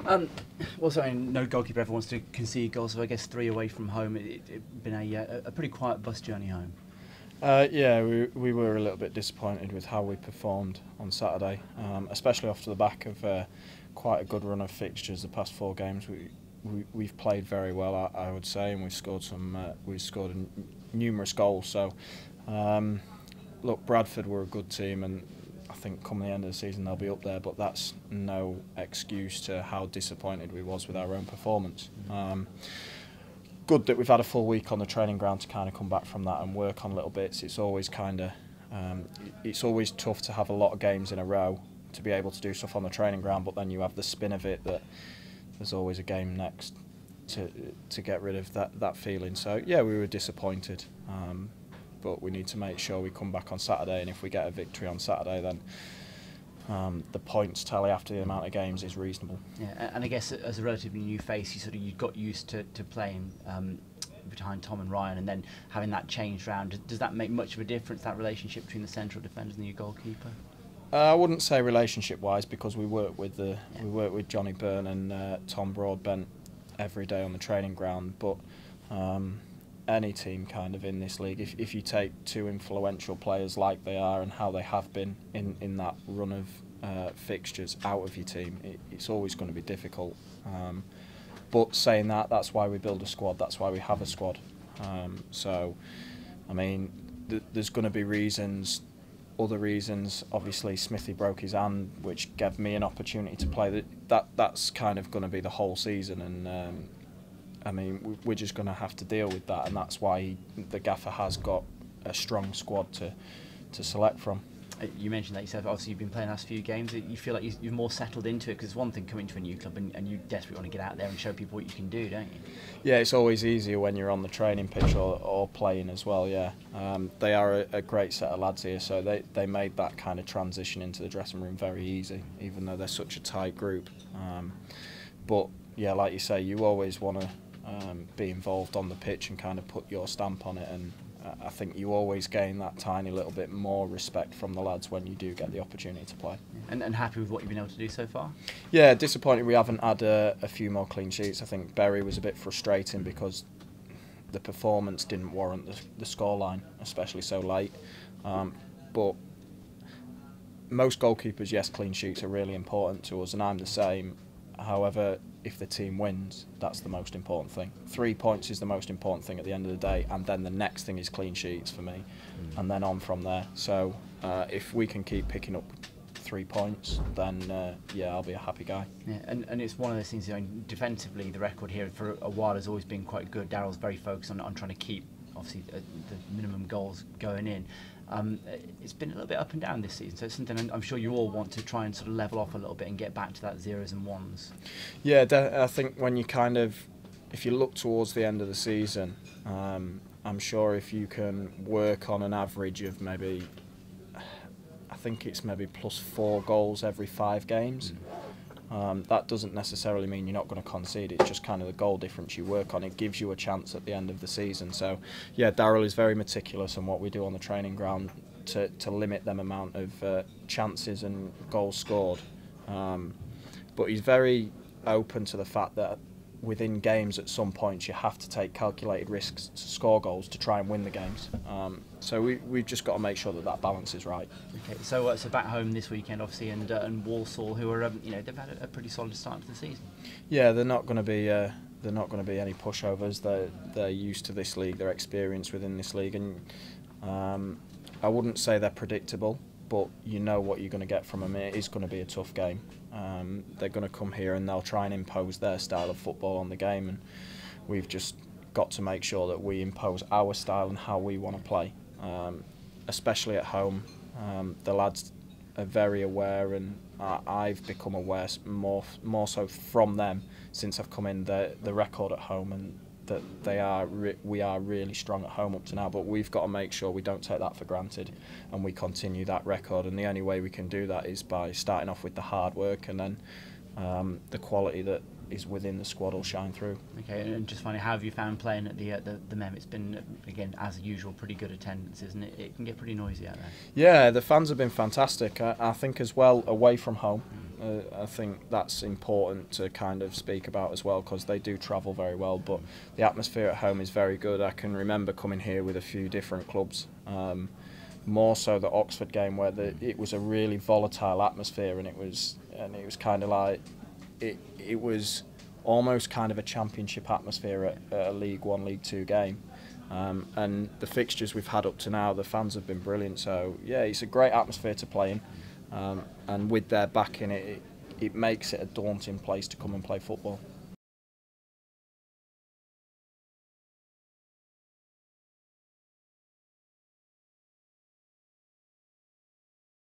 Well, sorry, no goalkeeper ever wants to concede goals, so I guess 3 away from home. It's been a pretty quiet bus journey home. Yeah, we were a little bit disappointed with how we performed on Saturday, especially off the back of quite a good run of fixtures the past 4 games. We've played very well, I would say, and we've scored numerous goals. So, look, Bradford were a good team, and I think come the end of the season they'll be up there. But that's no excuse to how disappointed we was with our own performance. Good that we've had a full week on the training ground to kind of come back from that and work on little bits. It's always it's always tough to have a lot of games in a row to be able to do stuff on the training ground, but then you have the spin of it that there's always a game next to get rid of that feeling. So yeah, we were disappointed, but we need to make sure we come back on Saturday, and if we get a victory on Saturday, then the points tally after the amount of games is reasonable. Yeah, and I guess as a relatively new face, you got used to playing behind Tom and Ryan, and then having that changed round. Does that make much of a difference, that relationship between the central defenders and your goalkeeper? I wouldn't say relationship-wise, because we work with Johnny Byrne and Tom Broadbent every day on the training ground. But any team kind of in this league, if you take 2 influential players like they are and how they have been in that run of fixtures out of your team, it's always going to be difficult. But saying that, that's why we build a squad. That's why we have a squad. So, I mean, there's going to be reasons. Other reasons, obviously Smithy broke his hand, which gave me an opportunity to play. That's kind of going to be the whole season, and I mean we're just going to have to deal with that, and that's why the gaffer has got a strong squad to select from. You mentioned that yourself. Obviously, you've been playing the last few games. You feel like you're more settled into it, because it's one thing coming to a new club and you desperately want to get out there and show people what you can do, don't you? Yeah, it's always easier when you're on the training pitch or playing as well. Yeah, they are a great set of lads here, so they made that kind of transition into the dressing room very easy, even though they're such a tight group. But yeah, like you say, you always want to be involved on the pitch and kind of put your stamp on it, and I think you always gain that tiny little bit more respect from the lads when you do get the opportunity to play. And happy with what you've been able to do so far? Yeah, disappointed we haven't had a few more clean sheets. I think Bury was a bit frustrating because the performance didn't warrant the scoreline, especially so late. But most goalkeepers, yes, clean sheets are really important to us, and I'm the same. However, if the team wins, that's the most important thing. 3 points is the most important thing at the end of the day, and then the next thing is clean sheets for me, and then on from there. So if we can keep picking up 3 points, then yeah, I'll be a happy guy. Yeah, and it's one of those things, defensively, the record here for a while has always been quite good. Daryl's very focused on trying to keep, obviously, the minimum goals going in. It's been a little bit up and down this season, so it's something I'm sure you all want to try and sort of level off a little bit and get back to that 0s and 1s. Yeah, I think when you if you look towards the end of the season, I'm sure if you can work on an average of maybe, I think it's maybe +4 goals every 5 games. That doesn't necessarily mean you're not going to concede. It's just kind of the goal difference you work on. It gives you a chance at the end of the season. So, yeah, Daryl is very meticulous on what we do on the training ground to limit them amount of chances and goals scored. But he's very open to the fact that within games at some points you have to take calculated risks to score goals to try and win the games. So we've just got to make sure that balance is right. Okay, so back home this weekend, obviously, and Walsall, who are they've had a pretty solid start to the season. Yeah, they're not going to be any pushovers. They're used to this league. They're experienced within this league, and I wouldn't say they're predictable, but you know what you're going to get from them. It is going to be a tough game. They're going to come here and they'll try and impose their style of football on the game, and we've just got to make sure that we impose our style and how we want to play, especially at home. The lads are very aware, and I've become aware more so from them since I've come in, the record at home, and that we are really strong at home up to now, but we've got to make sure we don't take that for granted and we continue that record, and the only way we can do that is by starting off with the hard work and then the quality that is within the squad will shine through. Okay, and just finally, how have you found playing at the Mem? It's been, again, as usual, pretty good attendance, isn't it? It can get pretty noisy out there. Yeah, the fans have been fantastic. I think as well, away from home, I think that's important to kind of speak about as well, because they do travel very well, but the atmosphere at home is very good. I can remember coming here with a few different clubs, more so the Oxford game, where it was a really volatile atmosphere, and it was kind of like it was almost kind of a championship atmosphere at a League One, League Two game. And the fixtures we've had up to now, the fans have been brilliant. So yeah, it's a great atmosphere to play in, and with their backing, it makes it a daunting place to come and play football.